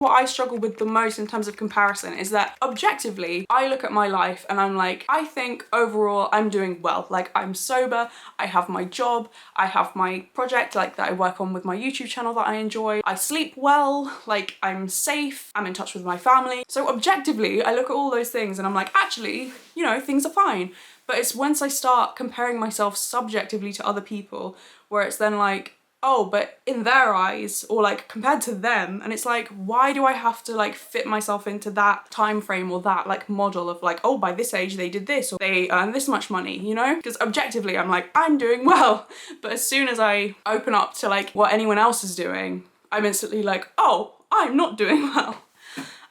What I struggle with the most in terms of comparison is that objectively, I look at my life and I'm like, I think overall I'm doing well. Like, I'm sober, I have my job, I have my project like that I work on with my YouTube channel that I enjoy, I sleep well, like I'm safe, I'm in touch with my family. So objectively, I look at all those things and I'm like, actually, you know, things are fine. But it's once I start comparing myself subjectively to other people where it's then like, oh, but in their eyes, or like compared to them, and it's like, why do I have to like fit myself into that time frame or that like model of like, oh, by this age they did this or they earn this much money, you know? Because objectively I'm like, I'm doing well. But as soon as I open up to like what anyone else is doing, I'm instantly like, oh, I'm not doing well.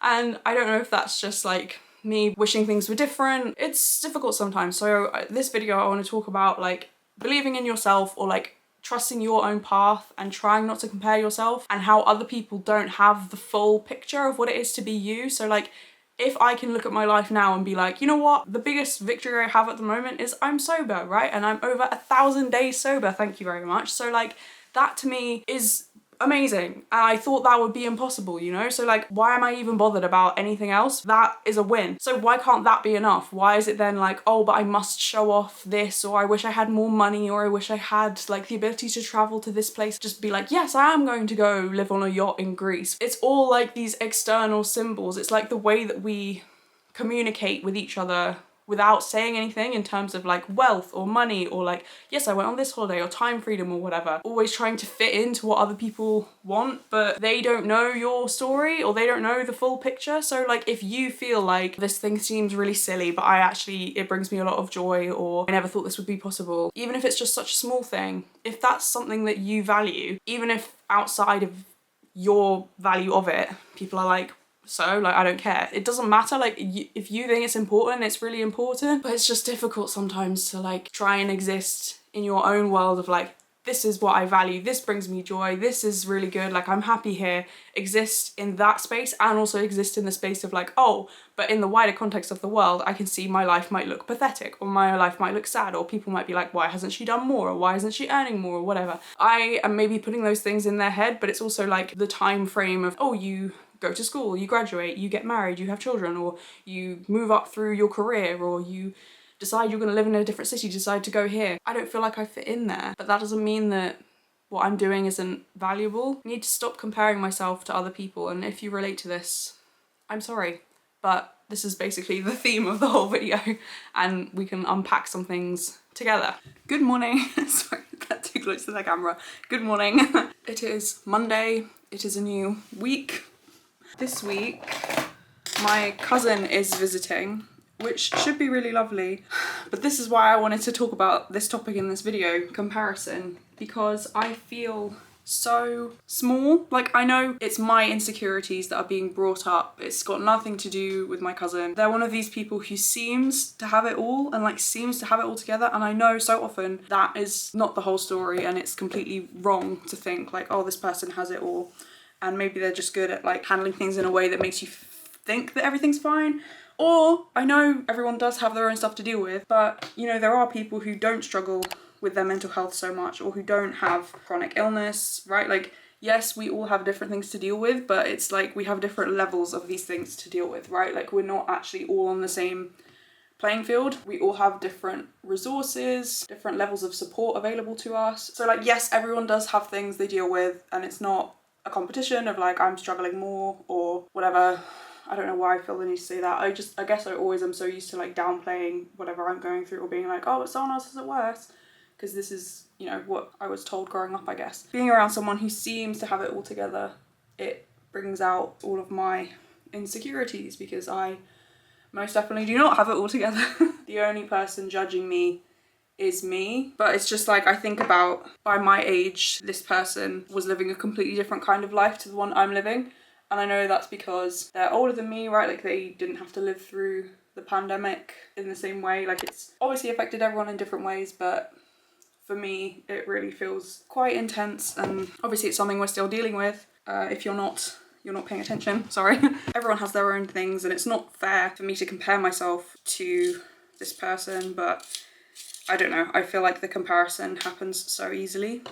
And I don't know if that's just like me wishing things were different. It's difficult sometimes. So this video I want to talk about like believing in yourself, or like trusting your own path and trying not to compare yourself, and how other people don't have the full picture of what it is to be you. So like, if I can look at my life now and be like, you know what, the biggest victory I have at the moment is I'm sober, right? And I'm over 1,000 days sober, thank you very much. So like, that to me is amazing, and I thought that would be impossible, you know? So like, why am I even bothered about anything else? That is a win. So why can't that be enough? Why is it then like, oh, but I must show off this, or I wish I had more money, or I wish I had like the ability to travel to this place? Just be like, yes, I am going to go live on a yacht in Greece. It's all like these external symbols. It's like the way that we communicate with each other without saying anything in terms of like wealth or money, or like, yes, I went on this holiday, or time freedom or whatever. Always trying to fit into what other people want, but they don't know your story, or they don't know the full picture. So like, if you feel like this thing seems really silly, but it brings me a lot of joy, or I never thought this would be possible, even if it's just such a small thing, if that's something that you value, even if outside of your value of it, people are like, so like, I don't care. It doesn't matter. Like, if you think it's important, it's really important. But it's just difficult sometimes to like try and exist in your own world of like, this is what I value, this brings me joy, this is really good, like I'm happy here. Exist in that space, and also exist in the space of like, oh, but in the wider context of the world, I can see my life might look pathetic, or my life might look sad, or people might be like, why hasn't she done more, or why isn't she earning more, or whatever. I am maybe putting those things in their head, but it's also like the time frame of, oh, you go to school, you graduate, you get married, you have children, or you move up through your career, or you decide you're going to live in a different city, decide to go here. I don't feel like I fit in there, but that doesn't mean that what I'm doing isn't valuable. I need to stop comparing myself to other people, and if you relate to this, I'm sorry, but this is basically the theme of the whole video, and we can unpack some things together. Good morning. Sorry, get too close to the camera. Good morning. It is Monday. It is a new week. This week, my cousin is visiting, which should be really lovely. But this is why I wanted to talk about this topic in this video, comparison, because I feel so small. Like, I know it's my insecurities that are being brought up. It's got nothing to do with my cousin. They're one of these people who seems to have it all, and like seems to have it all together. And I know so often that is not the whole story, and it's completely wrong to think like, oh, this person has it all. And maybe they're just good at like handling things in a way that makes you think that everything's fine. Or, I know everyone does have their own stuff to deal with, but you know, there are people who don't struggle with their mental health so much, or who don't have chronic illness, right? Like, yes, we all have different things to deal with, but it's like we have different levels of these things to deal with, right? Like, we're not actually all on the same playing field. We all have different resources, different levels of support available to us. So like, yes, everyone does have things they deal with, and it's not a competition of like, I'm struggling more or whatever. I don't know why I feel the need to say that. I guess I always am so used to like downplaying whatever I'm going through, or being like, oh, but someone else has it worse. Because this is, you know, what I was told growing up, I guess. Being around someone who seems to have it all together, it brings out all of my insecurities, because I most definitely do not have it all together. The only person judging me is me. But it's just like, I think about, by my age, this person was living a completely different kind of life to the one I'm living. And I know that's because they're older than me, right? Like, they didn't have to live through the pandemic in the same way. Like, it's obviously affected everyone in different ways, but for me, it really feels quite intense. And obviously it's something we're still dealing with. If you're not paying attention, sorry. Everyone has their own things, and it's not fair for me to compare myself to this person, but I don't know. I feel like the comparison happens so easily.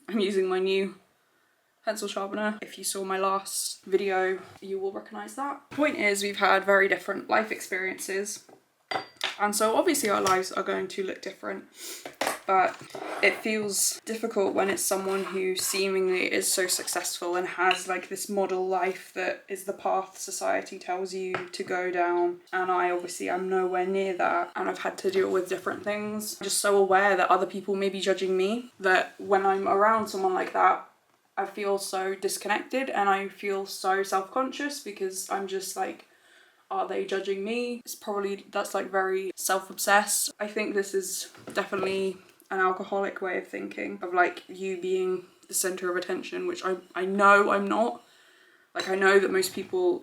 I'm using my new pencil sharpener. If you saw my last video, you will recognize that. Point is, we've had very different life experiences. And so obviously our lives are going to look different, but it feels difficult when it's someone who seemingly is so successful and has like this model life that is the path society tells you to go down. And I obviously am nowhere near that, and I've had to deal with different things. I'm just so aware that other people may be judging me, that when I'm around someone like that, I feel so disconnected and I feel so self-conscious because I'm just like, are they judging me? It's probably, that's like very self-obsessed. I think this is definitely an alcoholic way of thinking, of like you being the center of attention, which I know I'm not. Like I know that most people,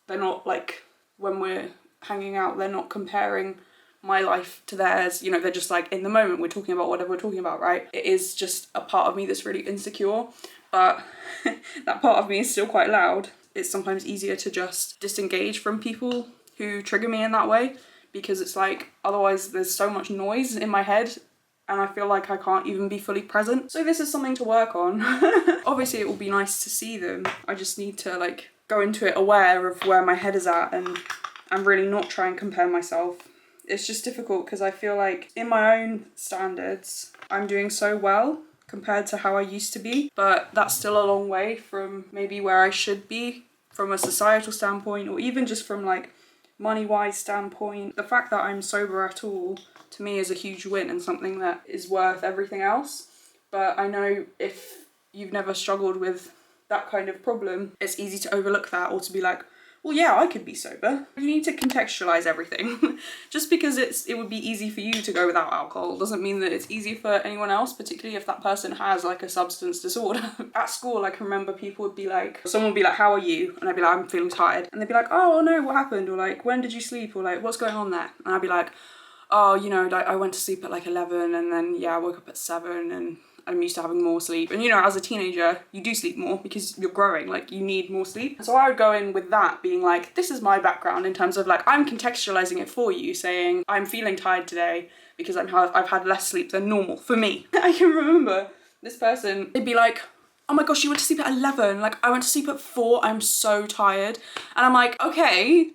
they're not like, when we're hanging out, they're not comparing my life to theirs. You know, they're just like, in the moment, we're talking about whatever we're talking about, right? It is just a part of me that's really insecure, but that part of me is still quite loud. It's sometimes easier to just disengage from people who trigger me in that way, because it's like, otherwise there's so much noise in my head and I feel like I can't even be fully present. So this is something to work on. Obviously it will be nice to see them. I just need to like go into it aware of where my head is at and really not try and compare myself. It's just difficult because I feel like in my own standards, I'm doing so well compared to how I used to be, but that's still a long way from maybe where I should be from a societal standpoint, or even just from like money-wise standpoint. The fact that I'm sober at all, to me, is a huge win and something that is worth everything else. But I know if you've never struggled with that kind of problem, it's easy to overlook that, or to be like, well, yeah, I could be sober. You need to contextualize everything. Just because it would be easy for you to go without alcohol doesn't mean that it's easy for anyone else, particularly if that person has like a substance disorder. At school, I can remember people would be like, someone would be like, how are you? And I'd be like, I'm feeling tired. And they'd be like, oh no, what happened? Or like, when did you sleep? Or like, what's going on there? And I'd be like, oh, you know, like I went to sleep at like 11 and then, yeah, I woke up at 7 and I'm used to having more sleep. And you know, as a teenager, you do sleep more because you're growing, like you need more sleep. So I would go in with that being like, this is my background in terms of like, I'm contextualizing it for you, saying I'm feeling tired today because I've had less sleep than normal for me. I can remember this person, they'd be like, oh my gosh, you went to sleep at 11. Like I went to sleep at 4, I'm so tired. And I'm like, okay,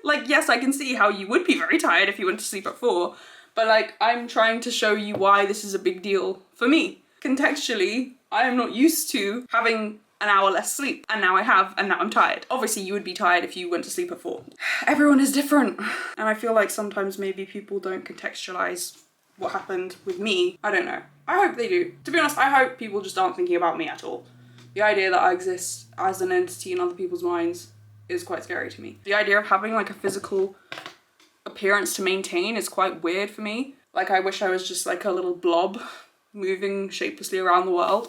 like, yes, I can see how you would be very tired if you went to sleep at 4. But like, I'm trying to show you why this is a big deal for me. Contextually, I am not used to having an hour less sleep, and now I have, and now I'm tired. Obviously, you would be tired if you went to sleep at 4. Everyone is different. And I feel like sometimes maybe people don't contextualize what happened with me. I don't know. I hope they do. To be honest, I hope people just aren't thinking about me at all. The idea that I exist as an entity in other people's minds is quite scary to me. The idea of having like a physical appearance to maintain is quite weird for me. Like I wish I was just like a little blob moving shapelessly around the world.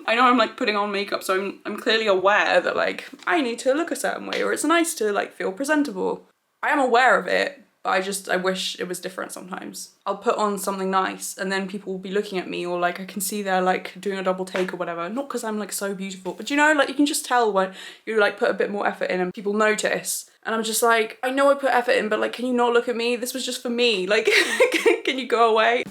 I know I'm like putting on makeup, so I'm clearly aware that like I need to look a certain way, or it's nice to like feel presentable. I am aware of it, but I wish it was different sometimes. I'll put on something nice and then people will be looking at me, or like I can see they're like doing a double take or whatever. Not because I'm like so beautiful, but you know, like you can just tell when you like put a bit more effort in and people notice. And I'm just like, I know I put effort in, but like, can you not look at me? This was just for me. Like, can you go away?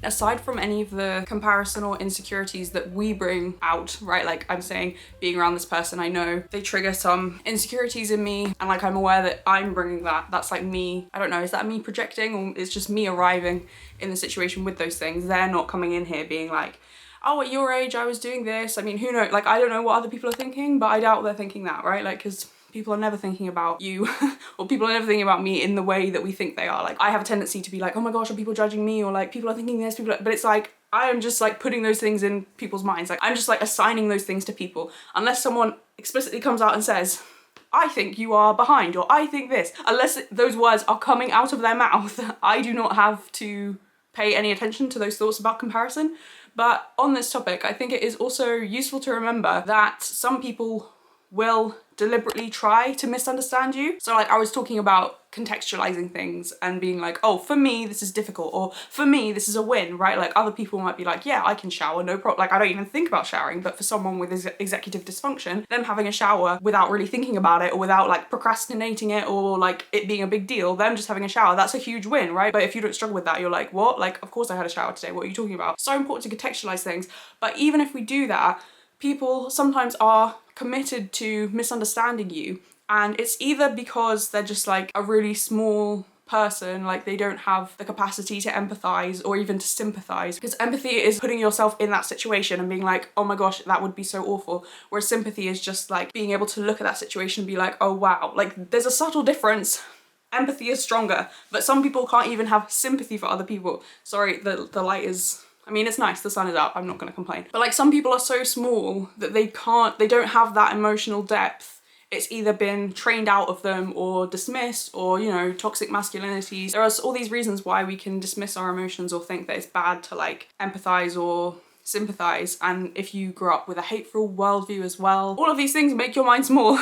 Aside from any of the comparison or insecurities that we bring out, right? Like I'm saying, being around this person, I know they trigger some insecurities in me, and like I'm aware that I'm bringing that. That's like me, I don't know, is that me projecting, or it's just me arriving in the situation with those things? They're not coming in here being like, oh, at your age I was doing this. I mean, who knows? Like I don't know what other people are thinking, but I doubt they're thinking that, right? Like, because people are never thinking about you or people are never thinking about me in the way that we think they are. Like I have a tendency to be like, oh my gosh, are people judging me? Or like people are thinking this, but it's like, I am just like putting those things in people's minds. Like I'm just like assigning those things to people. Unless someone explicitly comes out and says, I think you are behind, or I think this. Unless those words are coming out of their mouth, I do not have to pay any attention to those thoughts about comparison. But on this topic, I think it is also useful to remember that some people will deliberately try to misunderstand you. So like I was talking about contextualizing things and being like, oh, for me this is difficult, or for me this is a win, right? Like other people might be like, yeah, I can shower, no problem. Like I don't even think about showering, but for someone with executive dysfunction, them having a shower without really thinking about it, or without like procrastinating it, or like it being a big deal, them just having a shower, that's a huge win, right? But if you don't struggle with that, you're like, what? Like, of course I had a shower today, what are you talking about? So important to contextualize things. But even if we do that, people sometimes are committed to misunderstanding you, and it's either because they're just like a really small person, like they don't have the capacity to empathize or even to sympathize, because empathy is putting yourself in that situation and being like, oh my gosh, that would be so awful, whereas sympathy is just like being able to look at that situation and be like, oh wow. Like there's a subtle difference. Empathy is stronger, but some people can't even have sympathy for other people. Sorry, the light is, I mean, it's nice, the sun is out, I'm not gonna complain. But like some people are so small that they don't have that emotional depth. It's either been trained out of them or dismissed, or, you know, toxic masculinities. There are all these reasons why we can dismiss our emotions or think that it's bad to like empathize or sympathize. And if you grew up with a hateful worldview as well, all of these things make your mind small.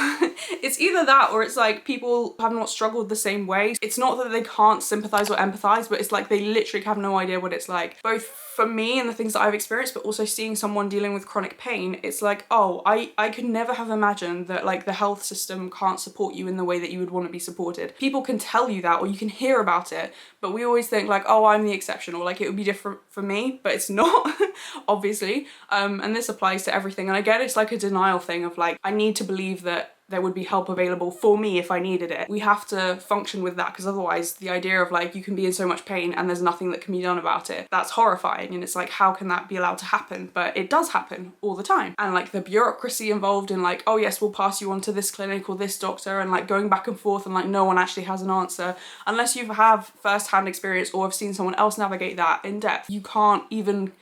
It's either that, or it's like people have not struggled the same way. It's not that they can't sympathize or empathize, but it's like they literally have no idea what it's like. Both for me and the things that I've experienced, but also seeing someone dealing with chronic pain, it's like, oh, I could never have imagined that like the health system can't support you in the way that you would want to be supported. People can tell you that, or you can hear about it, but we always think like, oh, I'm the exception, or like it would be different for me, but it's not. Obviously, and this applies to everything. And I get it's like a denial thing of like, I need to believe that there would be help available for me if I needed it. We have to function with that, because otherwise the idea of like you can be in so much pain and there's nothing that can be done about it, that's horrifying. And it's like, how can that be allowed to happen? But it does happen all the time. And like the bureaucracy involved in like, oh yes, we'll pass you on to this clinic or this doctor, and like going back and forth, and like no one actually has an answer. Unless you have first-hand experience or have seen someone else navigate that in depth, you can't even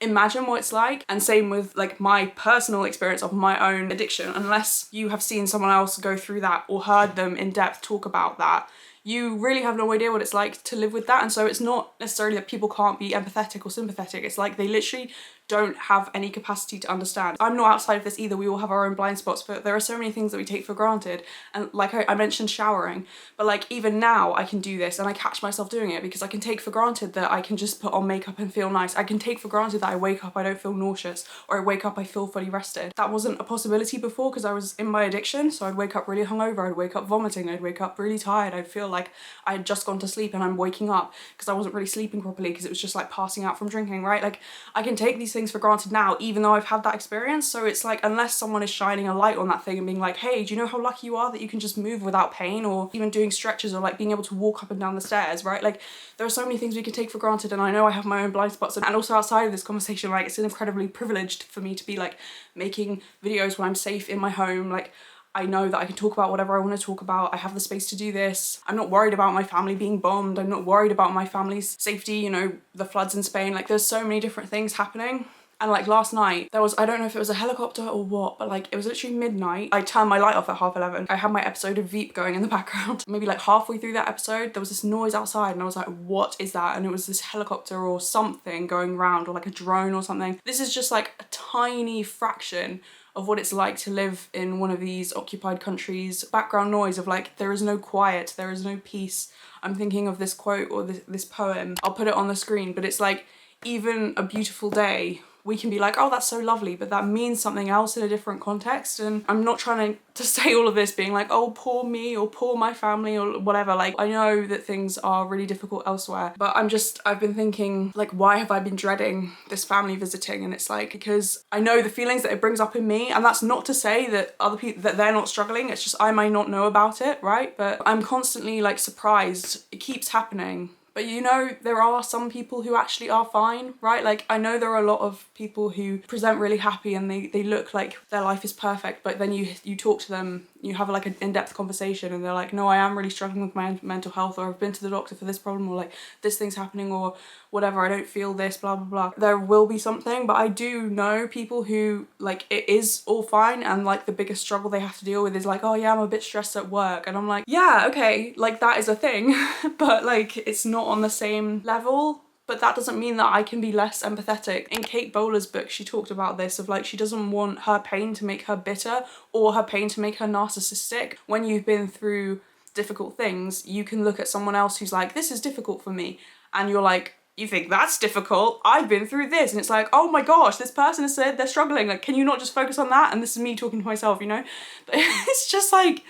imagine what it's like. And same with like my personal experience of my own addiction. Unless you have seen someone else go through that or heard them in depth talk about that, you really have no idea what it's like to live with that. And so it's not necessarily that people can't be empathetic or sympathetic, it's like they literally don't have any capacity to understand. I'm not outside of this either, we all have our own blind spots, but there are so many things that we take for granted. And like I mentioned showering, but like even now I can do this and I catch myself doing it because I can take for granted that I can just put on makeup and feel nice. I can take for granted that I wake up, I don't feel nauseous, or I wake up, I feel fully rested. That wasn't a possibility before because I was in my addiction, so I'd wake up really hungover, I'd wake up vomiting, I'd wake up really tired, I'd feel like I had just gone to sleep and I'm waking up because I wasn't really sleeping properly because it was just like passing out from drinking, right? Like I can take these things for granted now, even though I've had that experience. So it's like, unless someone is shining a light on that thing and being like, hey, do you know how lucky you are that you can just move without pain, or even doing stretches, or like being able to walk up and down the stairs, right? Like there are so many things we can take for granted, and I know I have my own blind spots. And also outside of this conversation, like it's incredibly privileged for me to be like making videos when I'm safe in my home. Like I know that I can talk about whatever I want to talk about. I have the space to do this. I'm not worried about my family being bombed. I'm not worried about my family's safety, you know, the floods in Spain. Like there's so many different things happening. And like last night, there was, I don't know if it was a helicopter or what, but like it was literally midnight. I turned my light off at 11:30. I had my episode of Veep going in the background. Maybe like halfway through that episode, there was this noise outside and I was like, what is that? And it was this helicopter or something going around, or like a drone or something. This is just like a tiny fraction of what it's like to live in one of these occupied countries. Background noise of like, there is no quiet, there is no peace. I'm thinking of this quote or this poem. I'll put it on the screen, but it's like, even a beautiful day, we can be like, oh, that's so lovely, but that means something else in a different context. And I'm not trying to say all of this being like, oh, poor me or poor my family or whatever. Like, I know that things are really difficult elsewhere, but I've been thinking like, why have I been dreading this family visiting? And it's like, because I know the feelings that it brings up in me, and that's not to say that other people, that they're not struggling. It's just, I might not know about it, right? But I'm constantly like surprised. It keeps happening. But you know, there are some people who actually are fine, right? Like I know there are a lot of people who present really happy and they look like their life is perfect, but then you talk to them, you have like an in-depth conversation and they're like, no, I am really struggling with my mental health, or I've been to the doctor for this problem, or like this thing's happening, or whatever, I don't feel this, blah, blah, blah. There will be something, but I do know people who like it is all fine, and like the biggest struggle they have to deal with is like, oh yeah, I'm a bit stressed at work. And I'm like, yeah, okay, like that is a thing, but like it's not on the same level. but that doesn't mean that I can be less empathetic. In Kate Bowler's book, she talked about this, of like, she doesn't want her pain to make her bitter or her pain to make her narcissistic. When you've been through difficult things, you can look at someone else who's like, this is difficult for me, and you're like, you think that's difficult? I've been through this. And it's like, oh my gosh, this person has said they're struggling. Like, can you not just focus on that? And this is me talking to myself, you know? But it's just like,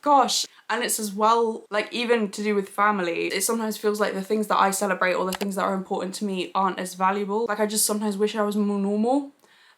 gosh. And it's as well, like, even to do with family, it sometimes feels like the things that I celebrate or the things that are important to me aren't as valuable. Like, I just sometimes wish I was more normal.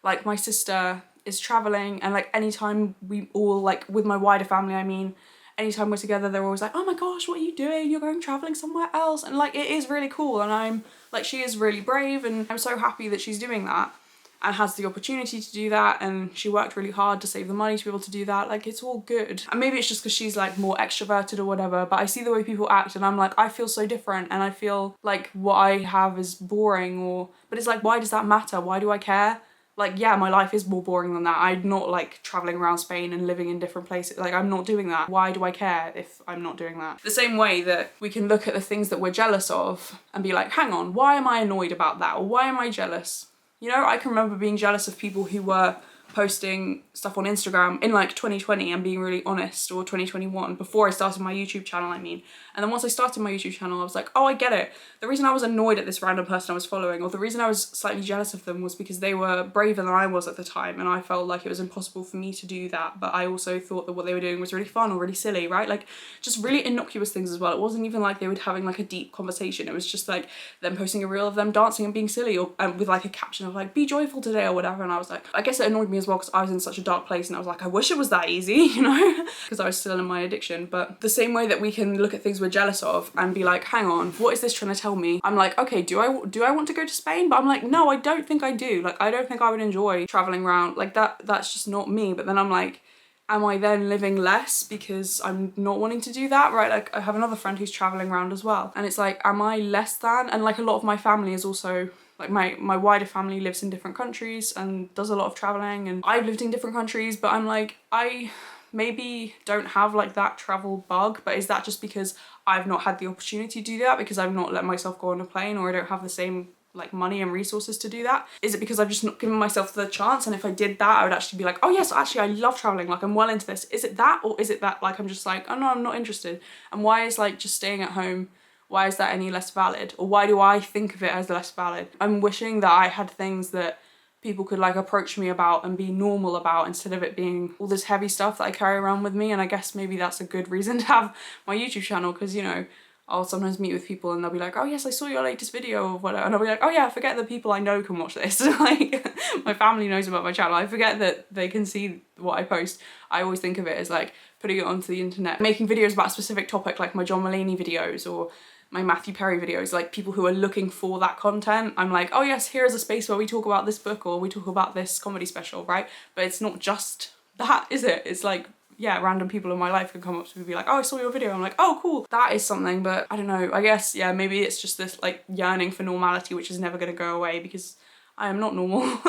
Like, my sister is traveling, and like, anytime we all, like, with my wider family, I mean, anytime we're together, they're always like, oh my gosh, what are you doing? You're going traveling somewhere else. And like, it is really cool. And I'm like, she is really brave, and I'm so happy that she's doing that and has the opportunity to do that. And she worked really hard to save the money to be able to do that. Like, it's all good. And maybe it's just because she's like more extroverted or whatever, but I see the way people act and I'm like, I feel so different. And I feel like what I have is boring, but it's like, why does that matter? Why do I care? Like, yeah, my life is more boring than that. I'm not like traveling around Spain and living in different places. Like, I'm not doing that. Why do I care if I'm not doing that? The same way that we can look at the things that we're jealous of and be like, hang on, why am I annoyed about that? Or why am I jealous? You know, I can remember being jealous of people who were posting stuff on Instagram in like 2020 and being really honest, or 2021, before I started my YouTube channel, I mean. And then once I started my YouTube channel, I was like, oh, I get it. The reason I was annoyed at this random person I was following, or the reason I was slightly jealous of them, was because they were braver than I was at the time, and I felt like it was impossible for me to do that. But I also thought that what they were doing was really fun or really silly, right? Like, just really innocuous things as well. It wasn't even like they were having like a deep conversation. It was just like them posting a reel of them dancing and being silly, or with like a caption of like, be joyful today or whatever. And I was like, I guess it annoyed me as well because I was in such a dark place, and I was like, I wish it was that easy, you know, because I was still in my addiction. But the same way that we can look at things we're jealous of and be like, hang on, what is this trying to tell me? I'm like, okay, do I want to go to Spain? But I'm like, no, I don't think I do. Like, I don't think I would enjoy traveling around like that. That's just not me. But then I'm like, am I then living less because I'm not wanting to do that, right? Like, I have another friend who's traveling around as well, and it's like, am I less than? And like, a lot of my family is also like, my wider family lives in different countries and does a lot of traveling, and I've lived in different countries, but I'm like, I maybe don't have like that travel bug. But is that just because I've not had the opportunity to do that, because I've not let myself go on a plane, or I don't have the same like money and resources to do that? Is it because I've just not given myself the chance? And if I did that, I would actually be like, oh yes, actually I love traveling, like I'm well into this. Is it that, or is it that like I'm just like, oh no, I'm not interested? And why is like just staying at home, why is that any less valid? Or why do I think of it as less valid? I'm wishing that I had things that people could like approach me about and be normal about, instead of it being all this heavy stuff that I carry around with me. And I guess maybe that's a good reason to have my YouTube channel, because, you know, I'll sometimes meet with people and they'll be like, oh yes, I saw your latest video or whatever. And I'll be like, oh yeah, I forget that people I know can watch this. Like, my family knows about my channel. I forget that they can see what I post. I always think of it as like putting it onto the internet, making videos about a specific topic, like my John Mulaney videos or my Matthew Perry videos, like people who are looking for that content. I'm like, oh yes, here is a space where we talk about this book or we talk about this comedy special, right? But it's not just that, is it? It's like, yeah, random people in my life can come up to me and be like, oh, I saw your video. I'm like, oh, cool. That is something. But I don't know, I guess, yeah, maybe it's just this like yearning for normality, which is never going to go away because I am not normal.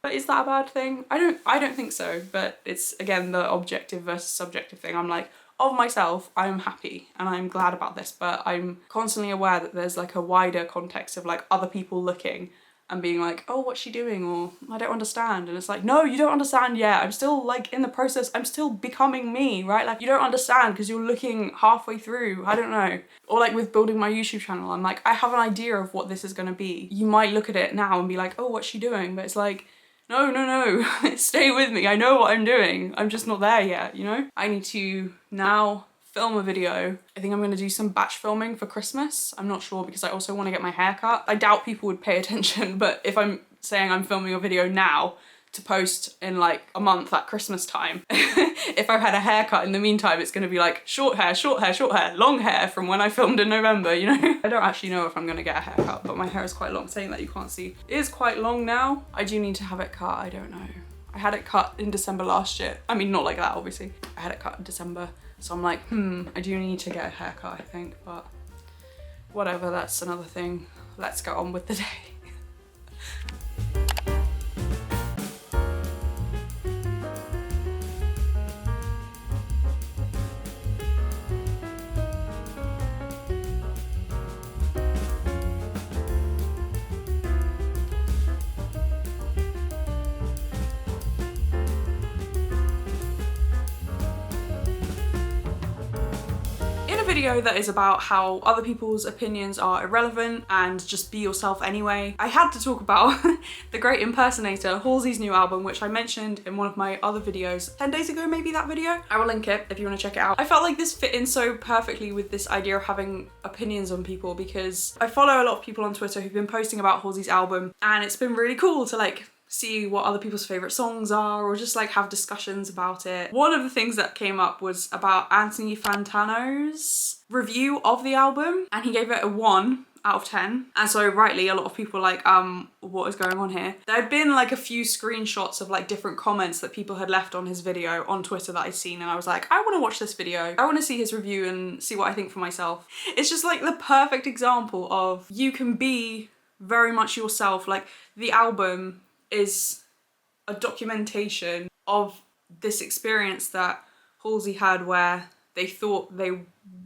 But is that a bad thing? I don't think so. But it's, again, the objective versus subjective thing. I'm like, of myself, I'm happy and I'm glad about this, but I'm constantly aware that there's like a wider context of like other people looking and being like, oh, what's she doing? Or I don't understand. And it's like, no, you don't understand yet. I'm still like in the process. I'm still becoming me, right? Like, you don't understand because you're looking halfway through. I don't know. Or like with building my YouTube channel, I'm like, I have an idea of what this is going to be. You might look at it now and be like, oh, what's she doing? But it's like, no, stay with me. I know what I'm doing. I'm just not there yet, you know? I need to now film a video. I think I'm gonna do some batch filming for Christmas. I'm not sure because I also want to get my hair cut. I doubt people would pay attention, but if I'm saying I'm filming a video now to post in like a month at Christmas time, if I've had a haircut in the meantime, it's gonna be like short hair, long hair from when I filmed in November, you know? I don't actually know if I'm gonna get a haircut, but my hair is quite long. Saying that you can't see, it is quite long now. I do need to have it cut, I don't know. I had it cut in December last year. I mean, not like that, obviously. I had it cut in December. So I'm like, I do need to get a haircut, I think, but whatever, that's another thing. Let's get on with the day. video that is about how other people's opinions are irrelevant and just be yourself anyway, I had to talk about The Great Impersonator, Halsey's new album, which I mentioned in one of my other videos 10 days ago, maybe, that video. I will link it if you want to check it out. I felt like this fit in so perfectly with this idea of having opinions on people, because I follow a lot of people on Twitter who've been posting about Halsey's album, and it's been really cool to like see what other people's favourite songs are, or just like have discussions about it. One of the things that came up was about Anthony Fantano's review of the album, and he gave it a 1 out of 10. And so rightly, a lot of people were like, what is going on here? There had been like a few screenshots of like different comments that people had left on his video on Twitter that I'd seen, and I was like, I want to watch this video. I want to see his review and see what I think for myself. It's just like the perfect example of you can be very much yourself. Like, the album is a documentation of this experience that Halsey had where they thought they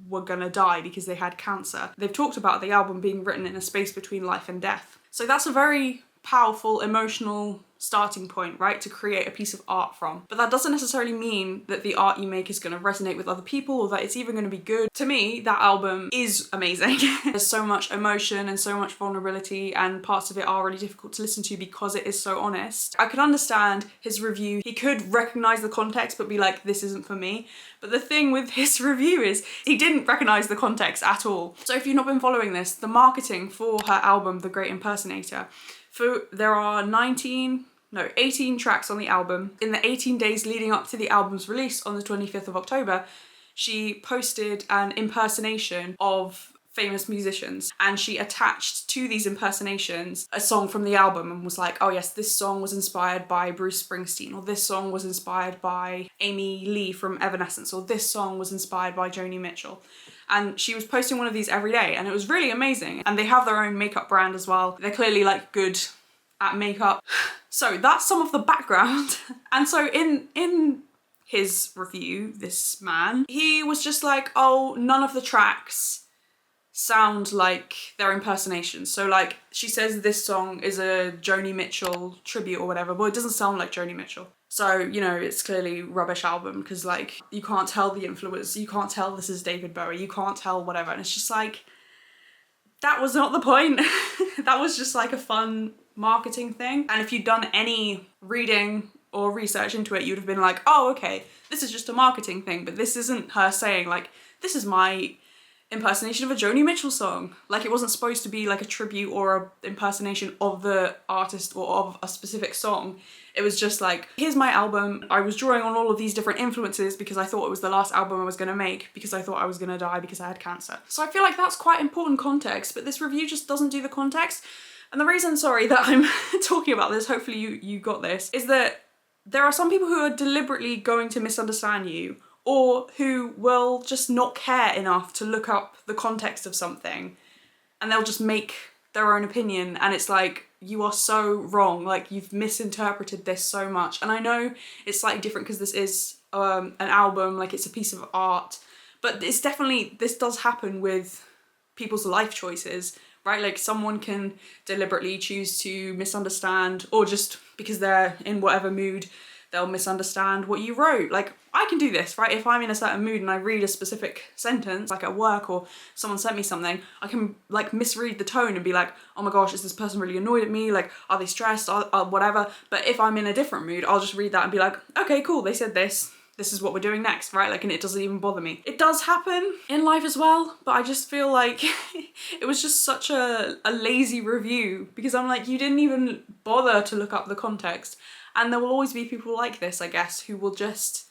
were gonna die because they had cancer. They've talked about the album being written in a space between life and death. So that's a very powerful, emotional starting point, right, to create a piece of art from. But that doesn't necessarily mean that the art you make is going to resonate with other people or that it's even going to be good. To me, that album is amazing. There's so much emotion and so much vulnerability, and parts of it are really difficult to listen to because it is so honest. I could understand his review. He could recognize the context but be like, this isn't for me. But the thing with his review is he didn't recognize the context at all. So if you've not been following this, the marketing for her album, The Great Impersonator, there are 18 tracks on the album. In the 18 days leading up to the album's release on the 25th of October, she posted an impersonation of famous musicians, and she attached to these impersonations a song from the album and was like, oh yes, this song was inspired by Bruce Springsteen, or this song was inspired by Amy Lee from Evanescence, or this song was inspired by Joni Mitchell. And she was posting one of these every day, and it was really amazing. And they have their own makeup brand as well. They're clearly like good at makeup. So that's some of the background. And so in his review, this man, he was just like, oh, none of the tracks sound like their impersonations. So like, she says this song is a Joni Mitchell tribute or whatever, but it doesn't sound like Joni Mitchell. So, you know, it's clearly a rubbish album because like, you can't tell the influence, you can't tell this is David Bowie, you can't tell whatever. And it's just like, that was not the point. That was just like a fun marketing thing. And if you'd done any reading or research into it, you'd have been like, oh, okay, this is just a marketing thing, but this isn't her saying like, this is my impersonation of a Joni Mitchell song. Like, it wasn't supposed to be like a tribute or a impersonation of the artist or of a specific song. It was just like, here's my album. I was drawing on all of these different influences because I thought it was the last album I was gonna make, because I thought I was gonna die because I had cancer. So I feel like that's quite important context, but this review just doesn't do the context. And the reason, sorry, that I'm talking about this, hopefully you got this, is that there are some people who are deliberately going to misunderstand you, or who will just not care enough to look up the context of something, and they'll just make their own opinion, and it's like, you are so wrong, like you've misinterpreted this so much. And I know it's slightly different because this is an album, like it's a piece of art, but it's definitely, this does happen with people's life choices, right? Like, someone can deliberately choose to misunderstand, or just because they're in whatever mood, they'll misunderstand what you wrote. Like, I can do this, right? If I'm in a certain mood and I read a specific sentence, like at work, or someone sent me something, I can like misread the tone and be like, oh my gosh, is this person really annoyed at me? Like, are they stressed or whatever? But if I'm in a different mood, I'll just read that and be like, okay, cool, they said this. This is what we're doing next, right? Like, and it doesn't even bother me. It does happen in life as well, but I just feel like it was just such a lazy review, because I'm like, you didn't even bother to look up the context. And there will always be people like this, I guess, who will just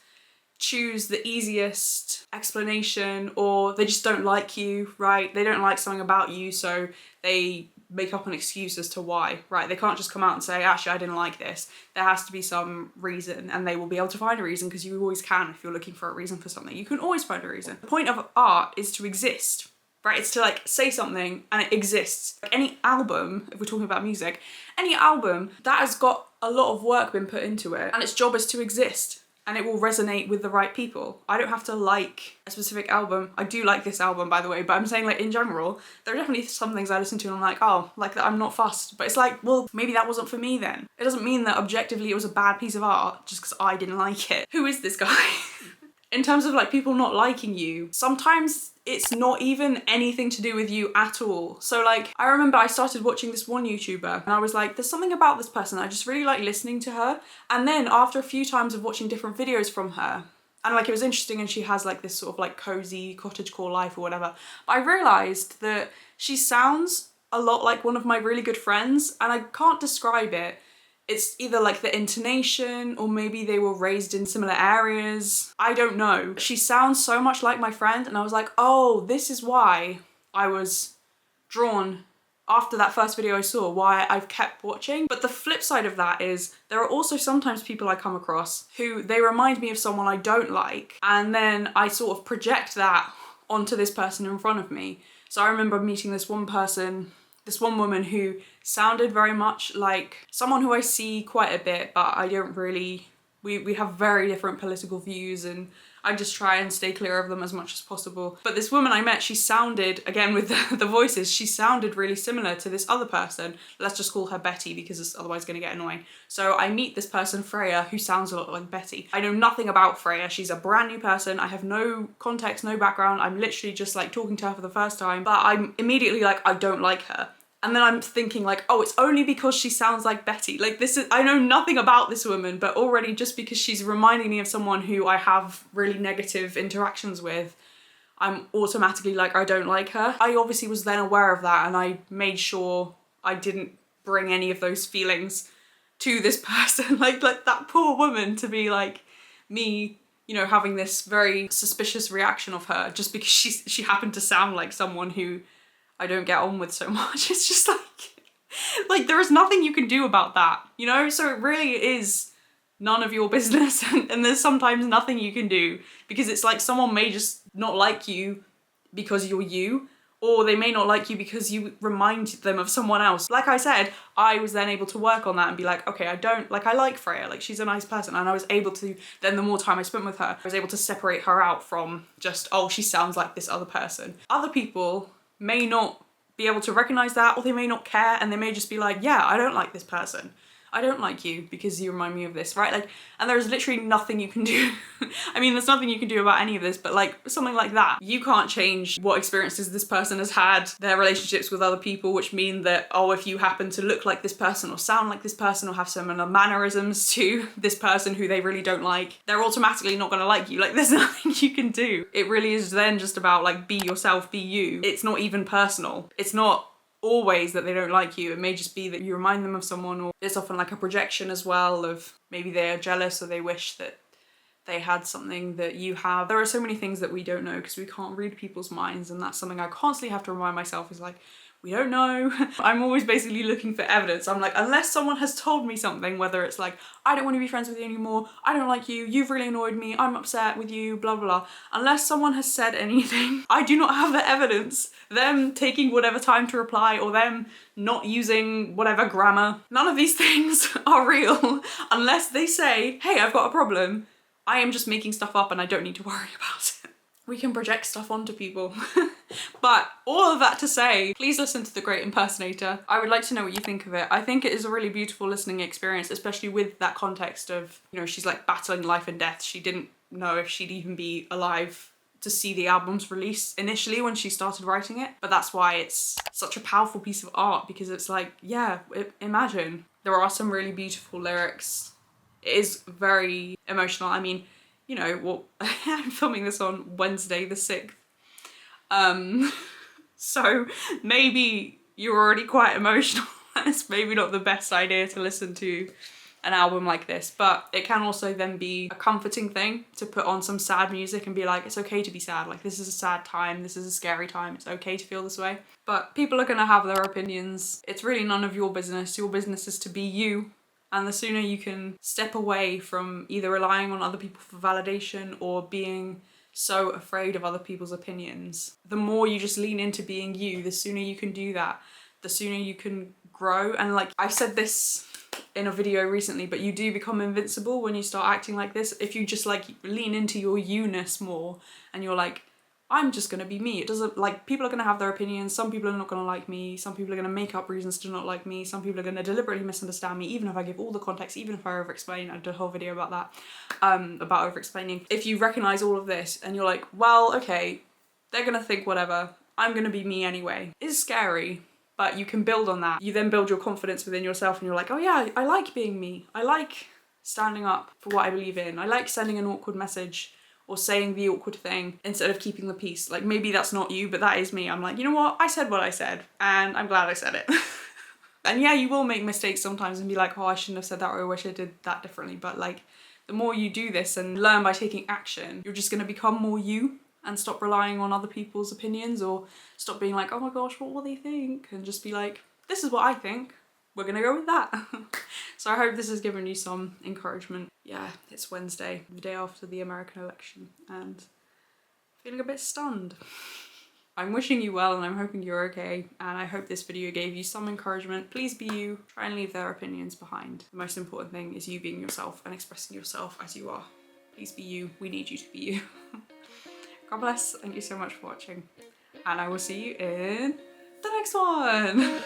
choose the easiest explanation, or they just don't like you, right? They don't like something about you, so they make up an excuse as to why, right? They can't just come out and say, actually, I didn't like this. There has to be some reason, and they will be able to find a reason, because you always can. If you're looking for a reason for something, you can always find a reason. The point of art is to exist, right? It's to like say something and it exists. Like any album, if we're talking about music, any album that has got a lot of work been put into it, and its job is to exist, and it will resonate with the right people. I don't have to like a specific album. I do like this album, by the way, but I'm saying, like, in general, there are definitely some things I listen to and I'm like, oh, like that, I'm not fussed. But it's like, well, maybe that wasn't for me then. It doesn't mean that objectively it was a bad piece of art just because I didn't like it. Who is this guy? In terms of like people not liking you, sometimes it's not even anything to do with you at all. So like, I remember I started watching this one YouTuber and I was like, there's something about this person, I just really like listening to her. And then after a few times of watching different videos from her, and like it was interesting, and she has like this sort of like cozy cottagecore life or whatever, but I realised that she sounds a lot like one of my really good friends, and I can't describe it. It's either like the intonation, or maybe they were raised in similar areas. I don't know. She sounds so much like my friend, and I was like, oh, this is why I was drawn after that first video I saw, why I've kept watching. But the flip side of that is there are also sometimes people I come across who they remind me of someone I don't like, and then I sort of project that onto this person in front of me. So I remember meeting this one woman who sounded very much like someone who I see quite a bit, but I don't really, we have very different political views, and I just try and stay clear of them as much as possible. But this woman I met, she sounded, again with the voices, she sounded really similar to this other person. Let's just call her Betty, because it's otherwise going to get annoying. So I meet this person, Freya, who sounds a lot like Betty. I know nothing about Freya. She's a brand new person. I have no context, no background. I'm literally just like talking to her for the first time, but I'm immediately like, I don't like her. And then I'm thinking like, oh, it's only because she sounds like Betty. Like this is, I know nothing about this woman, but already just because she's reminding me of someone who I have really negative interactions with, I'm automatically like, I don't like her. I obviously was then aware of that, and I made sure I didn't bring any of those feelings to this person. like that poor woman, to be like me, you know, having this very suspicious reaction of her just because she happened to sound like someone who I don't get on with so much. It's just like there is nothing you can do about that, you know? So it really is none of your business, and there's sometimes nothing you can do, because it's like someone may just not like you because you're you, or they may not like you because you remind them of someone else. Like I said, I was then able to work on that and be like, okay, I like Freya, like she's a nice person, and I was able to, then the more time I spent with her, I was able to separate her out from just, oh, she sounds like this other person. Other people may not be able to recognize that, or they may not care, and they may just be like, yeah, I don't like this person. I don't like you because you remind me of this, right? Like, and there's literally nothing you can do. I mean, there's nothing you can do about any of this, but like something like that, you can't change what experiences this person has had, their relationships with other people, which mean that, oh, if you happen to look like this person or sound like this person or have similar mannerisms to this person who they really don't like, they're automatically not gonna like you. Like, there's nothing you can do. It really is then just about like, be yourself, be you. It's not even personal. It's not always that they don't like you. It may just be that you remind them of someone, or it's often like a projection as well of maybe they're jealous or they wish that they had something that you have. There are so many things that we don't know because we can't read people's minds, and that's something I constantly have to remind myself is like, we don't know. I'm always basically looking for evidence. I'm like, unless someone has told me something, whether it's like, I don't want to be friends with you anymore, I don't like you, you've really annoyed me, I'm upset with you, blah, blah, blah. Unless someone has said anything, I do not have the evidence. Them taking whatever time to reply, or them not using whatever grammar, none of these things are real unless they say, hey, I've got a problem. I am just making stuff up and I don't need to worry about it. We can project stuff onto people. But all of that to say, please listen to The Great Impersonator. I would like to know what you think of it. I think it is a really beautiful listening experience, especially with that context of, you know, she's like battling life and death. She didn't know if she'd even be alive to see the album's release initially when she started writing it. But that's why it's such a powerful piece of art, because it's like, yeah, imagine. There are some really beautiful lyrics. It is very emotional. I mean, you know, well, I'm filming this on Wednesday the 6th. So maybe you're already quite emotional. It's maybe not the best idea to listen to an album like this, but it can also then be a comforting thing to put on some sad music and be like, it's okay to be sad. Like, this is a sad time. This is a scary time. It's okay to feel this way. But people are gonna have their opinions. It's really none of your business. Your business is to be you. And the sooner you can step away from either relying on other people for validation or being so afraid of other people's opinions, the more you just lean into being you, the sooner you can do that, the sooner you can grow. And like, I said this in a video recently, but you do become invincible when you start acting like this. If you just like lean into your you-ness more and you're like, I'm just gonna be me. It doesn't, like, people are gonna have their opinions, some people are not gonna like me, some people are gonna make up reasons to not like me, some people are gonna deliberately misunderstand me, even if I give all the context, even if I over-explain. I did a whole video about that, about over-explaining. If you recognise all of this and you're like, well, okay, they're gonna think whatever, I'm gonna be me anyway. It's scary, but you can build on that. You then build your confidence within yourself and you're like, oh yeah, I like being me. I like standing up for what I believe in. I like sending an awkward message or saying the awkward thing instead of keeping the peace. Like, maybe that's not you, but that is me. I'm like, you know what? I said what I said and I'm glad I said it. And yeah, you will make mistakes sometimes and be like, oh, I shouldn't have said that, or I wish I did that differently. But like, the more you do this and learn by taking action, you're just gonna become more you and stop relying on other people's opinions, or stop being like, oh my gosh, what will they think? And just be like, this is what I think. We're gonna go with that. So I hope this has given you some encouragement. Yeah, it's Wednesday, the day after the American election, and feeling a bit stunned. I'm wishing you well and I'm hoping you're okay, and I hope this video gave you some encouragement. Please be you, try and leave their opinions behind. The most important thing is you being yourself and expressing yourself as you are. Please be you, we need you to be you. God bless, thank you so much for watching, and I will see you in the next one.